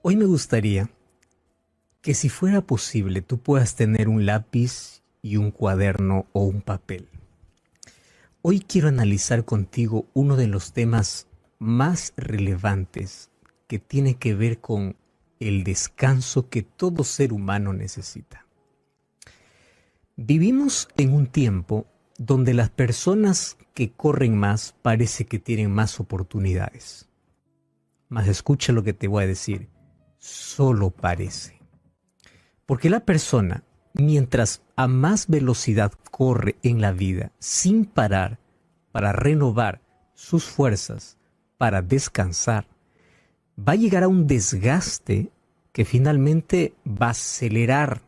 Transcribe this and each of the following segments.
Hoy me gustaría que si fuera posible tú puedas tener un lápiz y un cuaderno o un papel. Hoy quiero analizar contigo uno de los temas más relevantes que tiene que ver con el descanso que todo ser humano necesita. Vivimos en un tiempo donde las personas que corren más parece que tienen más oportunidades. Mas escucha lo que te voy a decir, solo parece. Porque la persona, mientras a más velocidad corre en la vida, sin parar, para renovar sus fuerzas, para descansar, va a llegar a un desgaste que finalmente va a acelerar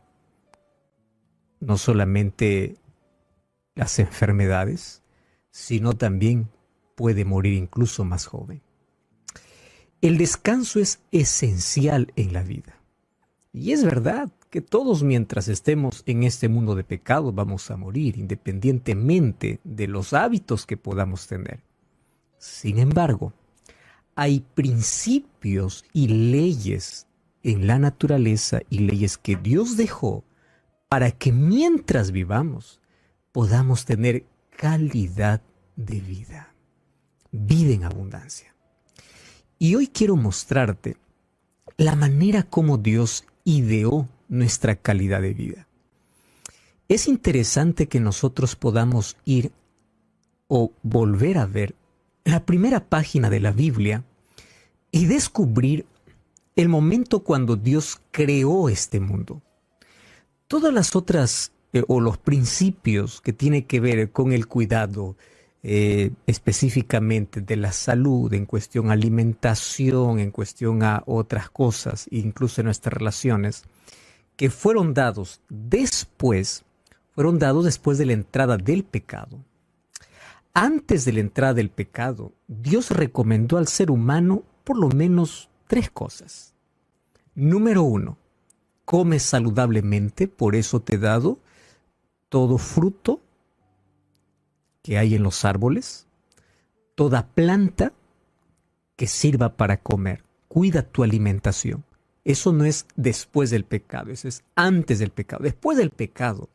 no solamente las enfermedades, sino también puede morir incluso más joven. El descanso es esencial en la vida. Y es verdad que todos mientras estemos en este mundo de pecado vamos a morir, independientemente de los hábitos que podamos tener. Sin embargo, hay principios y leyes en la naturaleza y leyes que Dios dejó para que mientras vivamos podamos tener calidad de vida, vida en abundancia. Y hoy quiero mostrarte la manera como Dios ideó nuestra calidad de vida. Es interesante que nosotros podamos ir o volver a ver la primera página de la Biblia y descubrir el momento cuando Dios creó este mundo. Todas las otras o los principios que tienen que ver con el cuidado, específicamente de la salud, en cuestión a alimentación, en cuestión a otras cosas, incluso en nuestras relaciones, que fueron dados después de la entrada del pecado. Antes de la entrada del pecado, Dios recomendó al ser humano por lo menos 3 cosas. Número 1, come saludablemente, por eso te he dado todo fruto que hay en los árboles, toda planta que sirva para comer. Cuida tu alimentación. Eso no es después del pecado, eso es antes del pecado. Después del pecado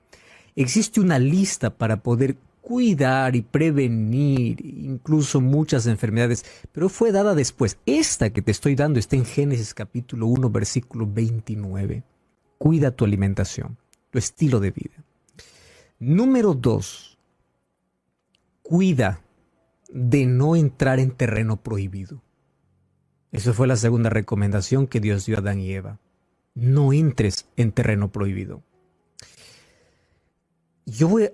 existe una lista para poder cuidar y prevenir incluso muchas enfermedades, pero fue dada después. Esta que te estoy dando está en Génesis capítulo 1, versículo 29. Cuida tu alimentación, tu estilo de vida. Número 2, cuida de no entrar en terreno prohibido. Esa fue la segunda recomendación que Dios dio a Adán y Eva. No entres en terreno prohibido.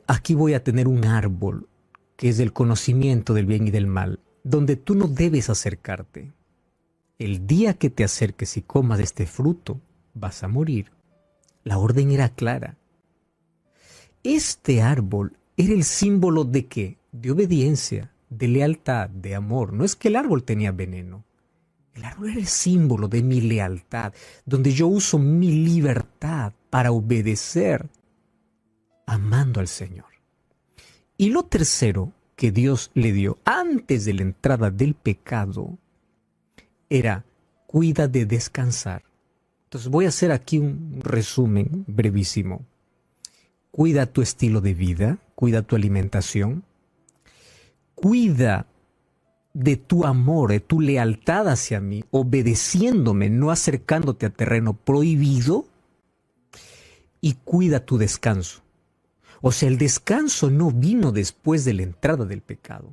Aquí voy a tener un árbol que es del conocimiento del bien y del mal, donde tú no debes acercarte. El día que te acerques y comas de este fruto, vas a morir. La orden era clara. Este árbol era el símbolo ¿de qué? De obediencia, de lealtad, de amor. No es que el árbol tenía veneno. El árbol era el símbolo de mi lealtad, donde yo uso mi libertad para obedecer, amando al Señor. Y lo tercero que Dios le dio antes de la entrada del pecado era cuida de descansar. Entonces voy a hacer aquí un resumen brevísimo. Cuida tu estilo de vida, cuida tu alimentación, cuida de tu amor, de tu lealtad hacia mí, obedeciéndome, no acercándote a terreno prohibido, y cuida tu descanso. O sea, el descanso no vino después de la entrada del pecado.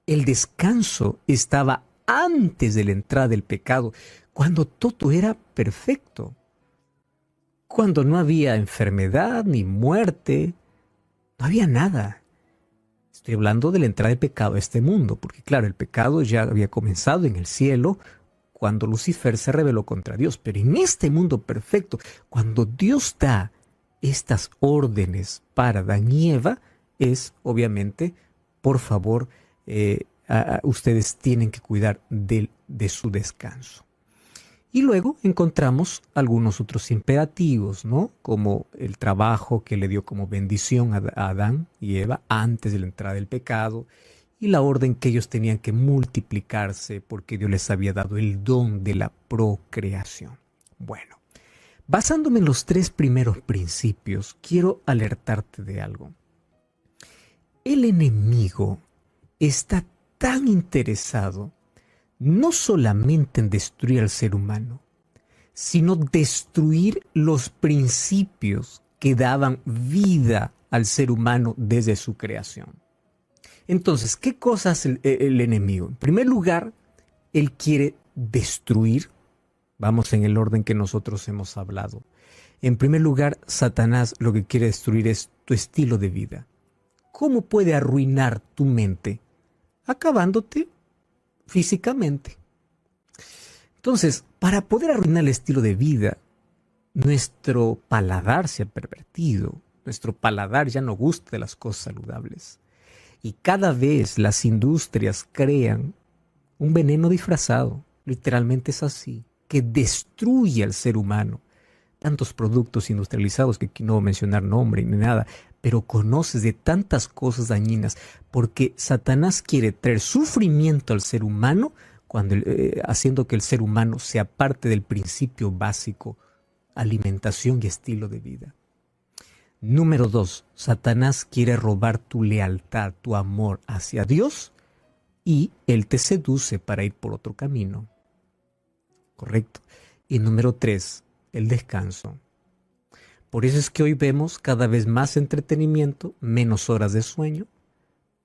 El descanso estaba antes de la entrada del pecado, cuando todo era perfecto. Cuando no había enfermedad ni muerte, no había nada. Estoy hablando de la entrada del pecado a este mundo, porque claro, el pecado ya había comenzado en el cielo cuando Lucifer se rebeló contra Dios. Pero en este mundo perfecto, cuando Dios da estas órdenes para Adán y Eva, es obviamente, por favor, ustedes tienen que cuidar de su descanso. Y luego encontramos algunos otros imperativos, ¿no? Como el trabajo que le dio como bendición a Adán y Eva antes de la entrada del pecado. y la orden que ellos tenían que multiplicarse porque Dios les había dado el don de la procreación. Bueno, basándome en los 3 primeros principios, quiero alertarte de algo. El enemigo está tan interesado no solamente en destruir al ser humano, sino destruir los principios que daban vida al ser humano desde su creación. Entonces, ¿qué cosa hace el enemigo? En primer lugar, él quiere destruir. Vamos en el orden que nosotros hemos hablado. En primer lugar, Satanás lo que quiere destruir es tu estilo de vida. ¿Cómo puede arruinar tu mente? Acabándote físicamente. Entonces, para poder arruinar el estilo de vida, nuestro paladar se ha pervertido. Nuestro paladar ya no gusta de las cosas saludables. Y cada vez las industrias crean un veneno disfrazado, literalmente es así, que destruye al ser humano. Tantos productos industrializados que aquí no voy a mencionar nombre ni nada, pero conoces de tantas cosas dañinas porque Satanás quiere traer sufrimiento al ser humano haciendo que el ser humano sea parte del principio básico, alimentación y estilo de vida. Número 2, Satanás quiere robar tu lealtad, tu amor hacia Dios y él te seduce para ir por otro camino. Correcto. Y número 3, el descanso. Por eso es que hoy vemos cada vez más entretenimiento, menos horas de sueño,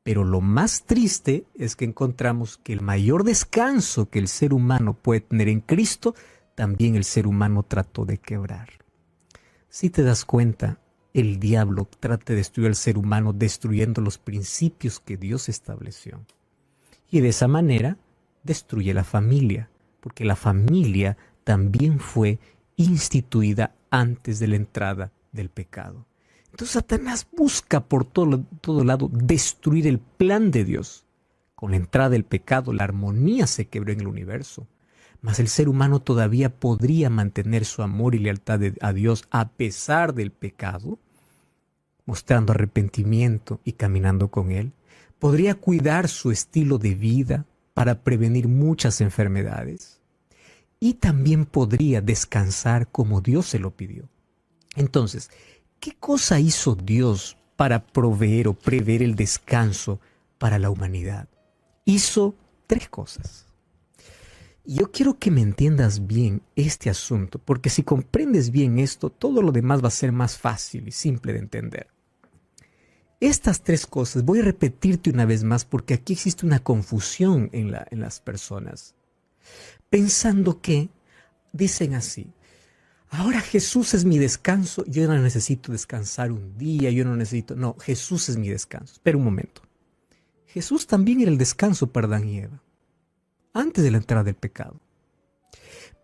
pero lo más triste es que encontramos que el mayor descanso que el ser humano puede tener en Cristo, también el ser humano trató de quebrar. Si te das cuenta, el diablo trata de destruir al ser humano destruyendo los principios que Dios estableció. Y de esa manera destruye la familia, porque la familia también fue instituida antes de la entrada del pecado. Entonces Satanás busca por todo lado destruir el plan de Dios. Con la entrada del pecado, la armonía se quebró en el universo. Mas el ser humano todavía podría mantener su amor y lealtad a Dios a pesar del pecado, mostrando arrepentimiento y caminando con Él. Podría cuidar su estilo de vida para prevenir muchas enfermedades. Y también podría descansar como Dios se lo pidió. Entonces, ¿qué cosa hizo Dios para proveer o prever el descanso para la humanidad? Hizo 3 cosas. Y yo quiero que me entiendas bien este asunto, porque si comprendes bien esto, todo lo demás va a ser más fácil y simple de entender. Estas 3 cosas, voy a repetirte una vez más, porque aquí existe una confusión en las personas. Pensando que dicen así: ahora Jesús es mi descanso, yo no necesito descansar un día, no, Jesús es mi descanso. Espera un momento. Jesús también era el descanso para Adán y Eva, antes de la entrada del pecado.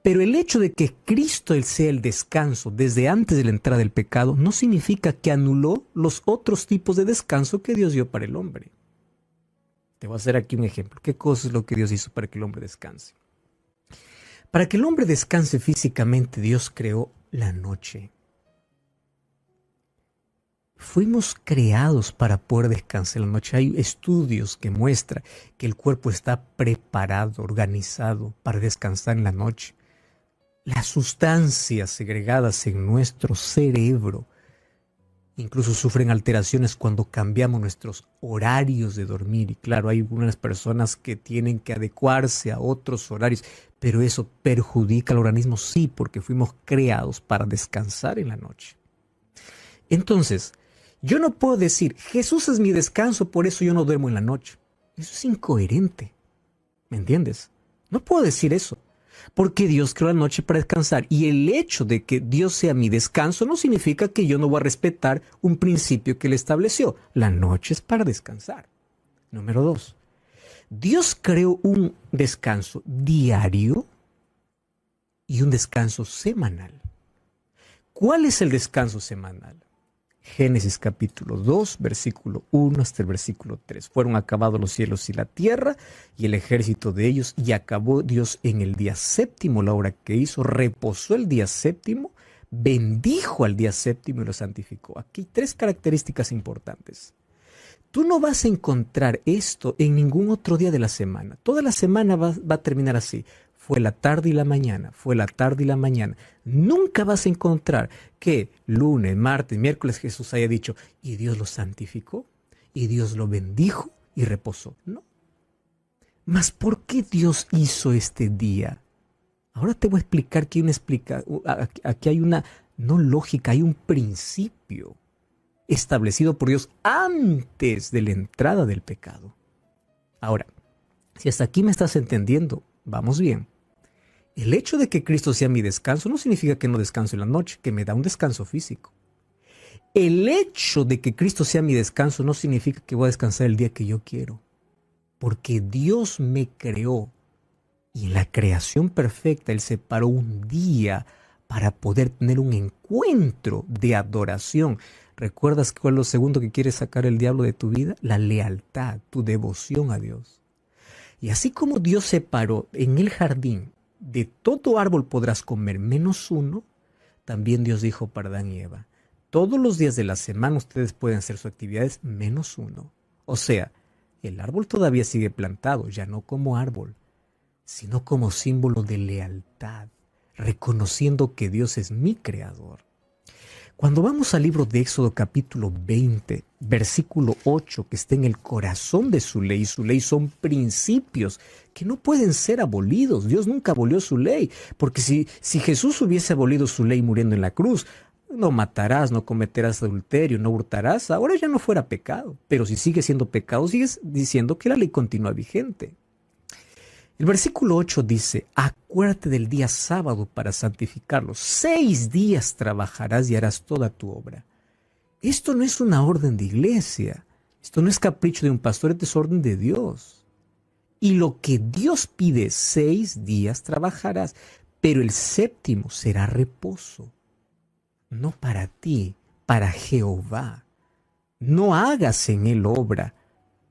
Pero el hecho de que Cristo sea el descanso desde antes de la entrada del pecado no significa que anuló los otros tipos de descanso que Dios dio para el hombre. Te voy a hacer aquí un ejemplo. ¿Qué cosa es lo que Dios hizo para que el hombre descanse? Para que el hombre descanse físicamente, Dios creó la noche. Fuimos creados para poder descansar en la noche. Hay estudios que muestran que el cuerpo está preparado, organizado para descansar en la noche. Las sustancias segregadas en nuestro cerebro incluso sufren alteraciones cuando cambiamos nuestros horarios de dormir. Y claro, hay algunas personas que tienen que adecuarse a otros horarios, pero eso perjudica al organismo, sí, porque fuimos creados para descansar en la noche. Entonces, yo no puedo decir, Jesús es mi descanso, por eso yo no duermo en la noche. Eso es incoherente, ¿me entiendes? No puedo decir eso, porque Dios creó la noche para descansar. Y el hecho de que Dios sea mi descanso no significa que yo no voy a respetar un principio que Él estableció. La noche es para descansar. Número 2. Dios creó un descanso diario y un descanso semanal. ¿Cuál es el descanso semanal? Génesis capítulo 2, versículo 1 hasta el versículo 3. Fueron acabados los cielos y la tierra y el ejército de ellos, y acabó Dios en el día séptimo la obra que hizo, reposó el día séptimo, bendijo al día séptimo y lo santificó. Aquí hay 3 características importantes. Tú no vas a encontrar esto en ningún otro día de la semana. Toda la semana va a terminar así. Fue la tarde y la mañana, fue la tarde y la mañana. Nunca vas a encontrar que lunes, martes, miércoles Jesús haya dicho, y Dios lo santificó, y Dios lo bendijo y reposó. No. Mas ¿por qué Dios hizo este día? Ahora te voy a explicar que aquí hay una, no lógica, hay un principio establecido por Dios antes de la entrada del pecado. Ahora, si hasta aquí me estás entendiendo, vamos bien. El hecho de que Cristo sea mi descanso no significa que no descanso en la noche, que me da un descanso físico. El hecho de que Cristo sea mi descanso no significa que voy a descansar el día que yo quiero, porque Dios me creó y en la creación perfecta Él separó un día para poder tener un encuentro de adoración. ¿Recuerdas cuál es lo segundo que quiere sacar el diablo de tu vida? La lealtad, tu devoción a Dios. Y así como Dios separó en el jardín, de todo árbol podrás comer menos uno, también Dios dijo para Adán y Eva, todos los días de la semana ustedes pueden hacer sus actividades menos uno. O sea, el árbol todavía sigue plantado, ya no como árbol, sino como símbolo de lealtad, reconociendo que Dios es mi creador. Cuando vamos al libro de Éxodo capítulo 20, versículo 8, que está en el corazón de su ley son principios que no pueden ser abolidos. Dios nunca abolió su ley, porque si Jesús hubiese abolido su ley muriendo en la cruz, no matarás, no cometerás adulterio, no hurtarás, ahora ya no fuera pecado. Pero si sigue siendo pecado, sigues diciendo que la ley continúa vigente. El versículo 8 dice, acuérdate del día sábado para santificarlo. 6 días trabajarás y harás toda tu obra. Esto no es una orden de iglesia. Esto no es capricho de un pastor, esto es orden de Dios. Y lo que Dios pide, 6 días trabajarás, pero el séptimo será reposo. No para ti, para Jehová. No hagas en él obra,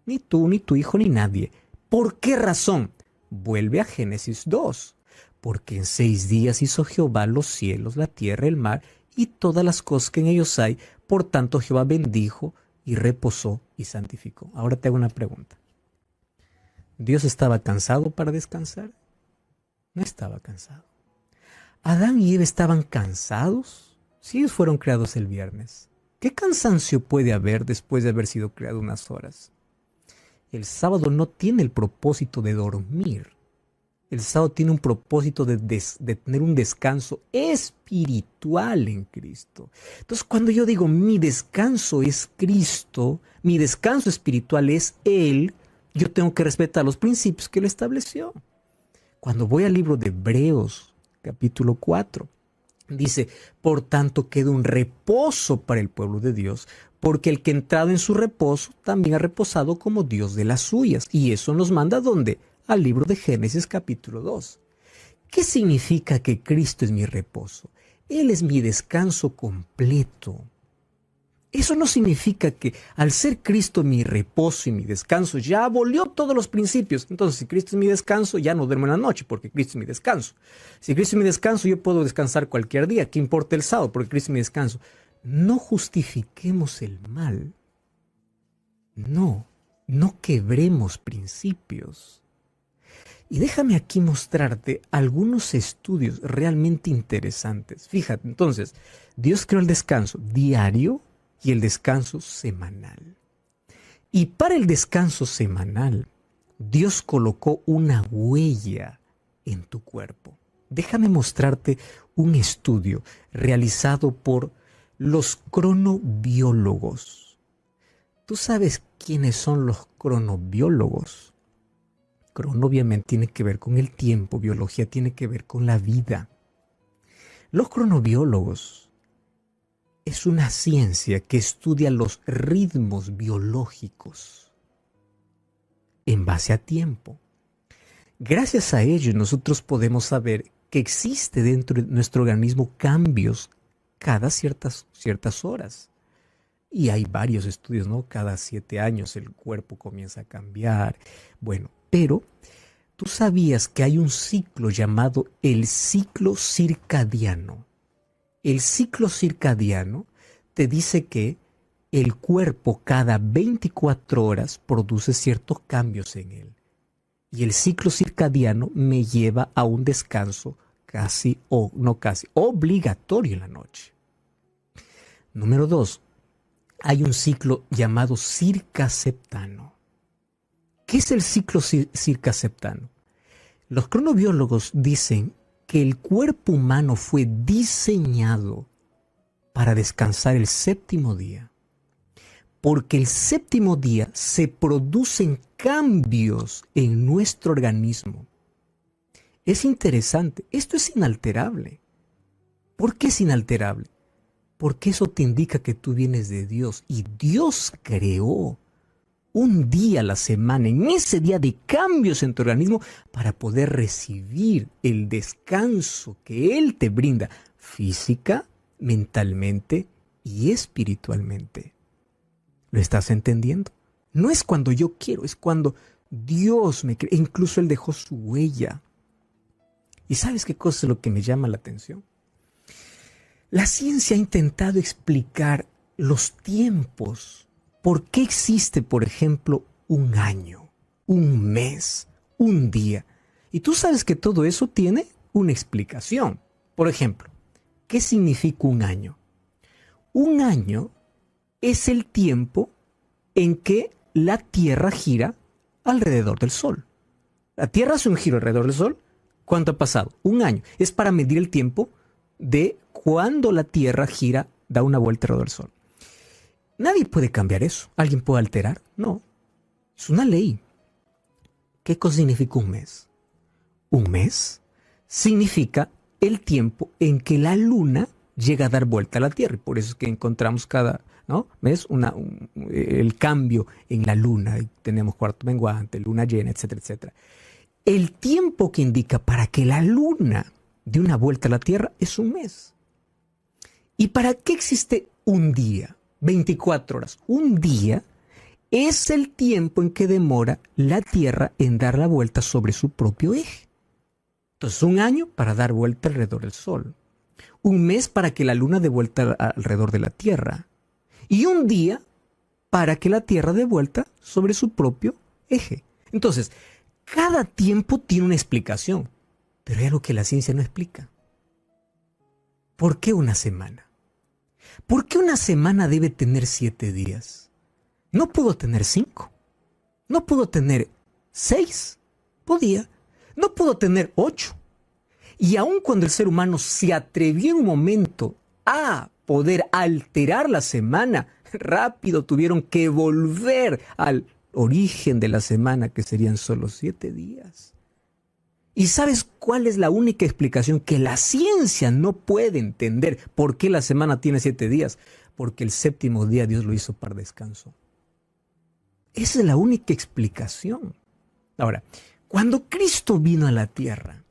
ni tú, ni tu hijo, ni nadie. ¿Por qué razón? Vuelve a Génesis 2, porque en 6 días hizo Jehová los cielos, la tierra, el mar y todas las cosas que en ellos hay. Por tanto Jehová bendijo y reposó y santificó. Ahora te hago una pregunta. ¿Dios estaba cansado para descansar? No estaba cansado. ¿Adán y Eva estaban cansados? Sí, ellos fueron creados el viernes. ¿Qué cansancio puede haber después de haber sido creado unas horas? El sábado no tiene el propósito de dormir. El sábado tiene un propósito de tener un descanso espiritual en Cristo. Entonces, cuando yo digo mi descanso es Cristo, mi descanso espiritual es Él, yo tengo que respetar los principios que Él estableció. Cuando voy al libro de Hebreos, capítulo 4, dice, por tanto queda un reposo para el pueblo de Dios, porque el que ha entrado en su reposo también ha reposado como Dios de las suyas. Y eso nos manda ¿a dónde? Al libro de Génesis capítulo 2. ¿Qué significa que Cristo es mi reposo? Él es mi descanso completo. Eso no significa que al ser Cristo mi reposo y mi descanso ya abolió todos los principios. Entonces, si Cristo es mi descanso, ya no duermo en la noche porque Cristo es mi descanso. Si Cristo es mi descanso, yo puedo descansar cualquier día. ¿Qué importa el sábado? Porque Cristo es mi descanso. No justifiquemos el mal. No quebremos principios. Y déjame aquí mostrarte algunos estudios realmente interesantes. Fíjate, entonces, Dios creó el descanso diario y el descanso semanal. Y para el descanso semanal, Dios colocó una huella en tu cuerpo. Déjame mostrarte un estudio realizado por los cronobiólogos. ¿Tú sabes quiénes son los cronobiólogos? Crono obviamente tiene que ver con el tiempo, biología tiene que ver con la vida. Los cronobiólogos es una ciencia que estudia los ritmos biológicos en base a tiempo. Gracias a ello nosotros podemos saber que existe dentro de nuestro organismo cambios cada ciertas horas. Y hay varios estudios, ¿no? Cada 7 años el cuerpo comienza a cambiar. Bueno, pero ¿tú sabías que hay un ciclo llamado el ciclo circadiano? El ciclo circadiano te dice que el cuerpo cada 24 horas produce ciertos cambios en él. Y el ciclo circadiano me lleva a un descanso casi, o no casi, obligatorio en la noche. Número 2, hay un ciclo llamado circaseptano. ¿Qué es el ciclo circaseptano? Los cronobiólogos dicen que el cuerpo humano fue diseñado para descansar el séptimo día, porque el séptimo día se producen cambios en nuestro organismo. Es interesante, esto es inalterable. ¿Por qué es inalterable? Porque eso te indica que tú vienes de Dios y Dios creó un día a la semana, en ese día de cambios en tu organismo, para poder recibir el descanso que Él te brinda física, mentalmente y espiritualmente. ¿Lo estás entendiendo? No es cuando yo quiero, es cuando Dios me creó. Incluso Él dejó su huella. ¿Y sabes qué cosa es lo que me llama la atención? La ciencia ha intentado explicar los tiempos. ¿Por qué existe, por ejemplo, un año, un mes, un día? Y tú sabes que todo eso tiene una explicación. Por ejemplo, ¿qué significa un año? Un año es el tiempo en que la Tierra gira alrededor del Sol. La Tierra hace un giro alrededor del Sol. ¿Cuánto ha pasado? Un año. Es para medir el tiempo de cuando la Tierra gira, da una vuelta alrededor del Sol. Nadie puede cambiar eso. ¿Alguien puede alterar? No. Es una ley. ¿Qué cosa significa un mes? Un mes significa el tiempo en que la luna llega a dar vuelta a la Tierra. Y por eso es que encontramos cada mes el cambio en la luna. Y tenemos cuarto menguante, luna llena, etcétera, etcétera. El tiempo que indica para que la luna dé una vuelta a la Tierra es un mes. ¿Y para qué existe un día? 24 horas. Un día es el tiempo en que demora la Tierra en dar la vuelta sobre su propio eje. Entonces, un año para dar vuelta alrededor del Sol. Un mes para que la Luna dé vuelta alrededor de la Tierra. Y un día para que la Tierra dé vuelta sobre su propio eje. Entonces, cada tiempo tiene una explicación, pero hay algo que la ciencia no explica. ¿Por qué una semana? ¿Por qué una semana debe tener 7 días? No puedo tener 5. No puedo tener 6. Podía. No puedo tener 8. Y aun cuando el ser humano se atrevió en un momento a poder alterar la semana, rápido tuvieron que volver al origen de la semana, que serían solo 7 días. ¿Y sabes cuál es la única explicación que la ciencia no puede entender? ¿Por qué la semana tiene 7 días? Porque el séptimo día Dios lo hizo para descanso. Esa es la única explicación. Ahora, cuando Cristo vino a la tierra,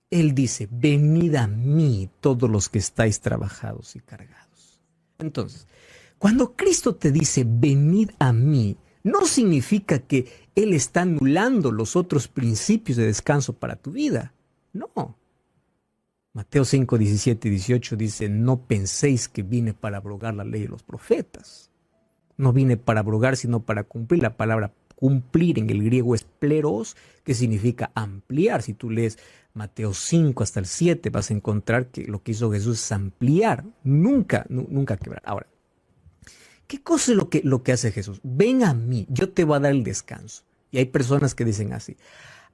Él dice, venid a mí todos los que estáis trabajados y cargados. Entonces, cuando Cristo te dice, venid a mí, no significa que Él está anulando los otros principios de descanso para tu vida. No. Mateo 5, 17 y 18 dice, no penséis que vine para abrogar la ley de los profetas. No vine para abrogar, sino para cumplir. La palabra cumplir en el griego es pleros, que significa ampliar. Si tú lees Mateo 5 hasta el 7, vas a encontrar que lo que hizo Jesús es ampliar, nunca quebrar. Ahora, ¿qué cosa es lo que hace Jesús? Ven a mí, yo te voy a dar el descanso. Y hay personas que dicen así,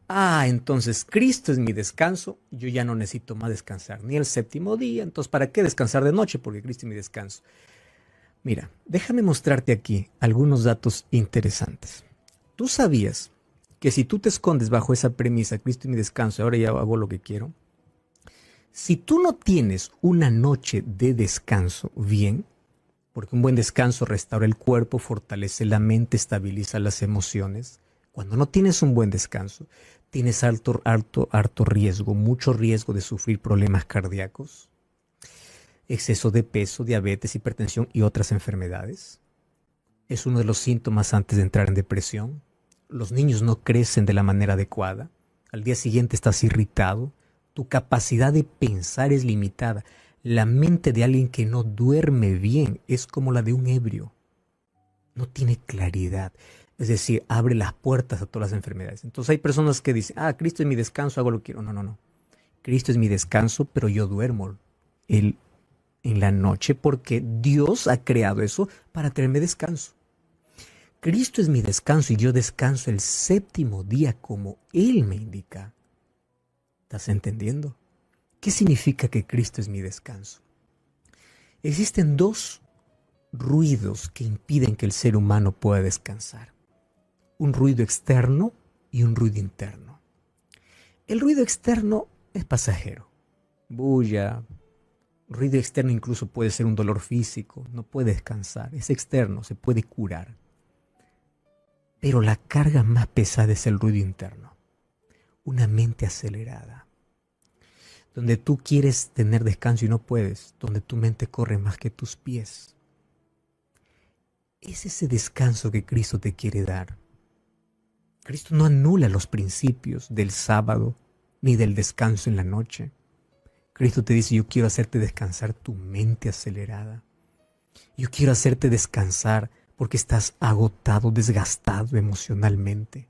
entonces Cristo es mi descanso, yo ya no necesito más descansar, ni el séptimo día, entonces ¿para qué descansar de noche? Porque Cristo es mi descanso. Mira, déjame mostrarte aquí algunos datos interesantes. ¿Tú sabías que si tú te escondes bajo esa premisa, Cristo es mi descanso, ahora ya hago lo que quiero? Si tú no tienes una noche de descanso bien, porque un buen descanso restaura el cuerpo, fortalece la mente, estabiliza las emociones. Cuando no tienes un buen descanso, tienes alto riesgo, mucho riesgo de sufrir problemas cardíacos, exceso de peso, diabetes, hipertensión y otras enfermedades. Es uno de los síntomas antes de entrar en depresión. Los niños no crecen de la manera adecuada. Al día siguiente estás irritado. Tu capacidad de pensar es limitada. La mente de alguien que no duerme bien es como la de un ebrio. no tiene claridad. Es decir, abre las puertas a todas las enfermedades. Entonces hay personas que dicen, Cristo es mi descanso, hago lo que quiero. No, no, no. Cristo es mi descanso, pero yo duermo en la noche porque Dios ha creado eso para traerme descanso. Cristo es mi descanso y yo descanso el séptimo día como Él me indica. ¿Estás entendiendo? ¿Qué significa que Cristo es mi descanso? Existen dos ruidos que impiden que el ser humano pueda descansar. Un ruido externo y un ruido interno. El ruido externo es pasajero. Bulla. Ruido externo incluso puede ser un dolor físico. No puede descansar. Es externo, se puede curar. Pero la carga más pesada es el ruido interno. Una mente acelerada. Donde tú quieres tener descanso y no puedes. Donde tu mente corre más que tus pies. Es ese descanso que Cristo te quiere dar. Cristo no anula los principios del sábado ni del descanso en la noche. Cristo te dice, yo quiero hacerte descansar tu mente acelerada. Yo quiero hacerte descansar porque estás agotado, desgastado emocionalmente.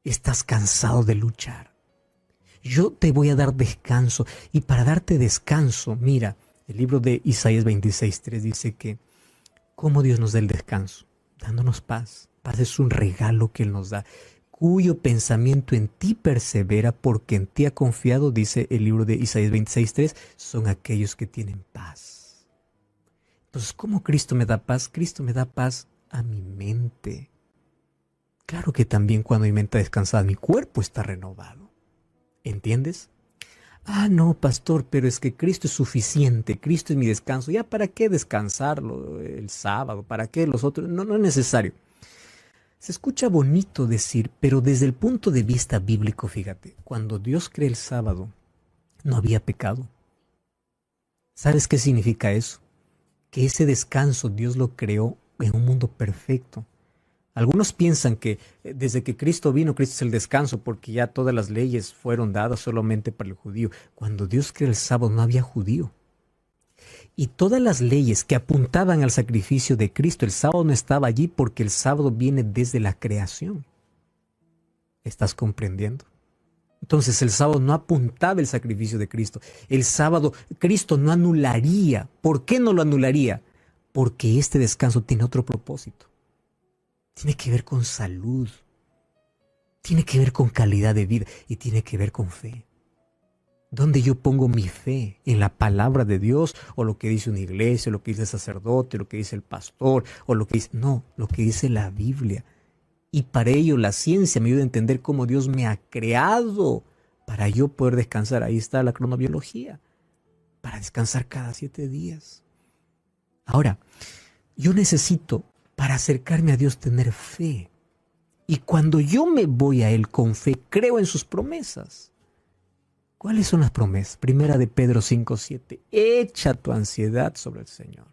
Estás cansado de luchar. Yo te voy a dar descanso. Y para darte descanso, mira, el libro de Isaías 26:3 dice que ¿cómo Dios nos da el descanso? Dándonos paz. Paz es un regalo que Él nos da, cuyo pensamiento en ti persevera porque en ti ha confiado, dice el libro de Isaías 26:3, son aquellos que tienen paz. Entonces, ¿cómo Cristo me da paz? Cristo me da paz a mi mente. Claro que también cuando mi mente está descansada, mi cuerpo está renovado. ¿Entiendes? No, pastor, pero es que Cristo es suficiente, Cristo es mi descanso. ¿Ya para qué descansarlo el sábado? ¿Para qué los otros? No, no es necesario. Se escucha bonito decir, pero desde el punto de vista bíblico, fíjate, cuando Dios creó el sábado, no había pecado. ¿Sabes qué significa eso? Que ese descanso Dios lo creó en un mundo perfecto. Algunos piensan que desde que Cristo vino, Cristo es el descanso porque ya todas las leyes fueron dadas solamente para el judío. Cuando Dios creó el sábado no había judío. Y todas las leyes que apuntaban al sacrificio de Cristo, el sábado no estaba allí porque el sábado viene desde la creación. ¿Estás comprendiendo? Entonces el sábado no apuntaba el sacrificio de Cristo. El sábado Cristo no anularía. ¿Por qué no lo anularía? Porque este descanso tiene otro propósito. Tiene que ver con salud. Tiene que ver con calidad de vida y tiene que ver con fe. ¿Dónde yo pongo mi fe? ¿En la palabra de Dios? ¿O lo que dice una iglesia? ¿O lo que dice el sacerdote? ¿O lo que dice el pastor? ¿O lo que dice? No, lo que dice la Biblia. Y para ello la ciencia me ayuda a entender cómo Dios me ha creado para yo poder descansar. Ahí está la cronobiología. Para descansar cada 7 días. Ahora, yo necesito para acercarme a Dios tener fe. Y cuando yo me voy a Él con fe, creo en sus promesas. ¿Cuáles son las promesas? Primera de Pedro 5:7. Echa tu ansiedad sobre el Señor.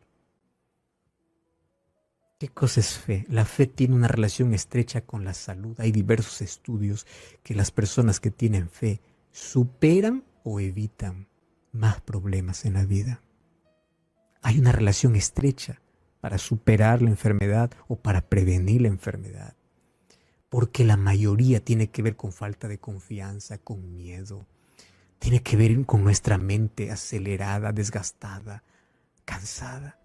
¿Qué cosa es fe? La fe tiene una relación estrecha con la salud. Hay diversos estudios que las personas que tienen fe superan o evitan más problemas en la vida. Hay una relación estrecha para superar la enfermedad o para prevenir la enfermedad. Porque la mayoría tiene que ver con falta de confianza, con miedo. Tiene que ver con nuestra mente acelerada, desgastada, cansada.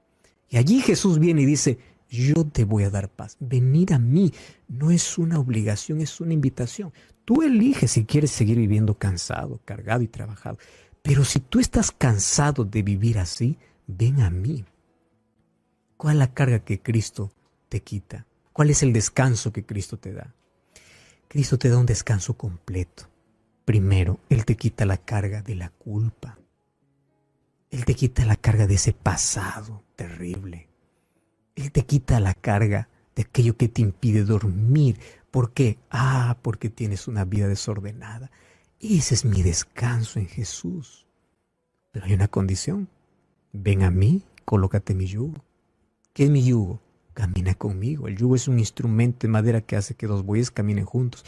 Y allí Jesús viene y dice, yo te voy a dar paz. Venir a mí no es una obligación, es una invitación. Tú eliges si quieres seguir viviendo cansado, cargado y trabajado. Pero si tú estás cansado de vivir así, ven a mí. ¿Cuál es la carga que Cristo te quita? ¿Cuál es el descanso que Cristo te da? Cristo te da un descanso completo. Primero, Él te quita la carga de la culpa. Él te quita la carga de ese pasado terrible. Él te quita la carga de aquello que te impide dormir. ¿Por qué? Porque tienes una vida desordenada. Ese es mi descanso en Jesús. Pero hay una condición. Ven a mí, colócate mi yugo. ¿Qué es mi yugo? Camina conmigo. El yugo es un instrumento de madera que hace que 2 bueyes caminen juntos.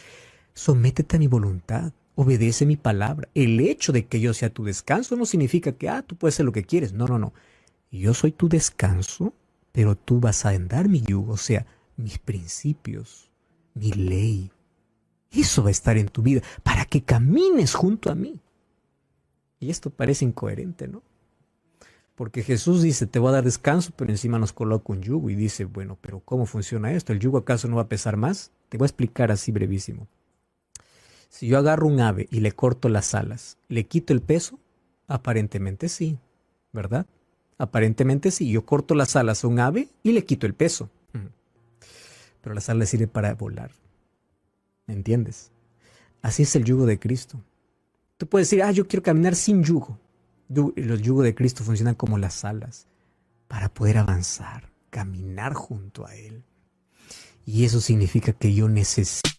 Sométete a mi voluntad. Obedece mi palabra. El hecho de que yo sea tu descanso no significa que tú puedes hacer lo que quieres. No, no, no. Yo soy tu descanso, pero tú vas a andar mi yugo, o sea, mis principios, mi ley. Eso va a estar en tu vida para que camines junto a mí. Y esto parece incoherente, ¿no? Porque Jesús dice, te voy a dar descanso, pero encima nos coloca un yugo. Y dice, bueno, pero ¿cómo funciona esto? ¿El yugo acaso no va a pesar más? Te voy a explicar así brevísimo. Si yo agarro un ave y le corto las alas, ¿le quito el peso? Aparentemente sí, ¿verdad? Aparentemente sí. Yo corto las alas a un ave y le quito el peso. Pero las alas sirven para volar. ¿Me entiendes? Así es el yugo de Cristo. Tú puedes decir, yo quiero caminar sin yugo. Los yugos de Cristo funcionan como las alas para poder avanzar, caminar junto a Él. Y eso significa que yo necesito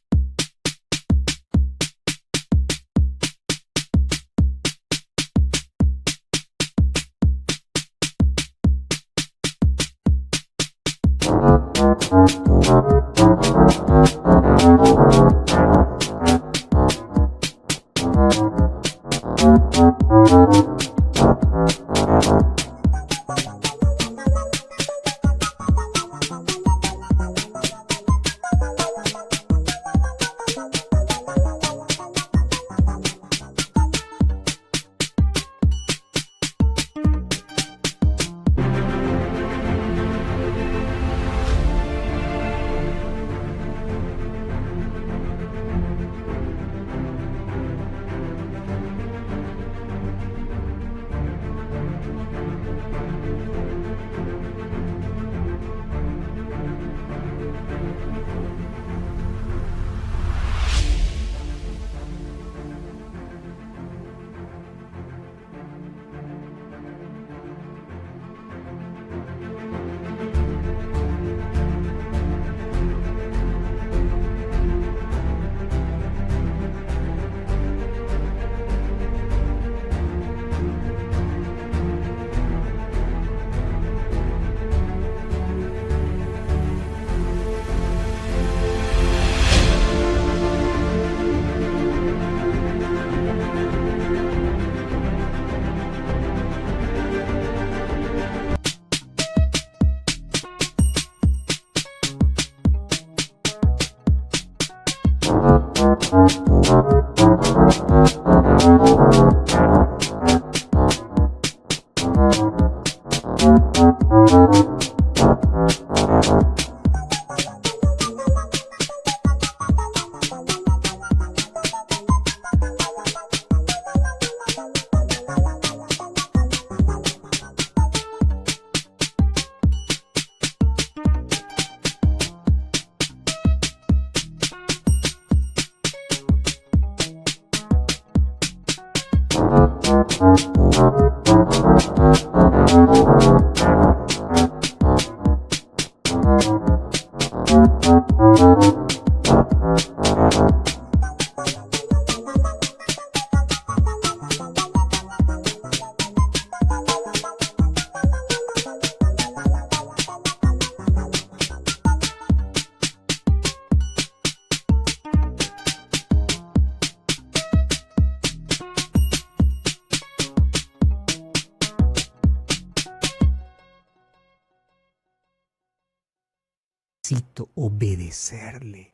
obedecerle.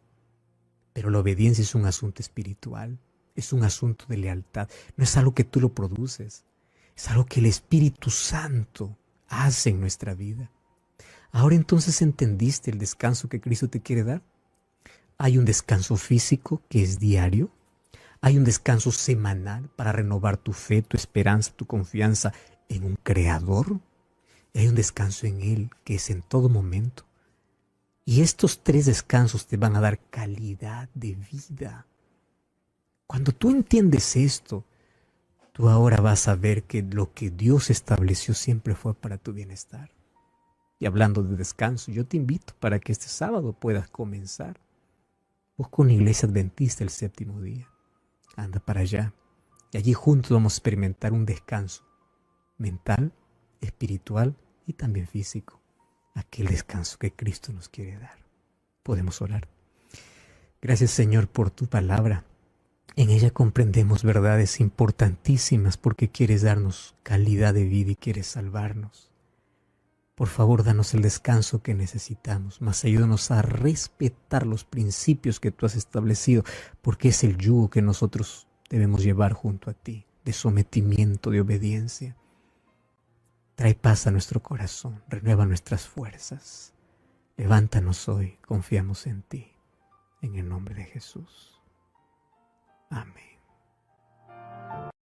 Pero la obediencia es un asunto espiritual, es un asunto de lealtad. No es algo que tú lo produces, es algo que el Espíritu Santo hace en nuestra vida. Ahora entonces entendiste el descanso que Cristo te quiere dar. Hay un descanso físico que es diario. Hay un descanso semanal para renovar tu fe, tu esperanza, tu confianza en un Creador. Y hay un descanso en Él que es en todo momento. Y estos 3 descansos te van a dar calidad de vida. Cuando tú entiendes esto, tú ahora vas a ver que lo que Dios estableció siempre fue para tu bienestar. Y hablando de descanso, yo te invito para que este sábado puedas comenzar. Busca una iglesia adventista el 7º día. Anda para allá. Y allí juntos vamos a experimentar un descanso mental, espiritual y también físico. Aquel descanso que Cristo nos quiere dar. Podemos orar. Gracias, Señor, por tu palabra. En ella comprendemos verdades importantísimas porque quieres darnos calidad de vida y quieres salvarnos. Por favor, danos el descanso que necesitamos, mas ayúdanos a respetar los principios que tú has establecido, porque es el yugo que nosotros debemos llevar junto a ti, de sometimiento, de obediencia. Trae paz a nuestro corazón, renueva nuestras fuerzas. Levántanos hoy, confiamos en ti, en el nombre de Jesús. Amén.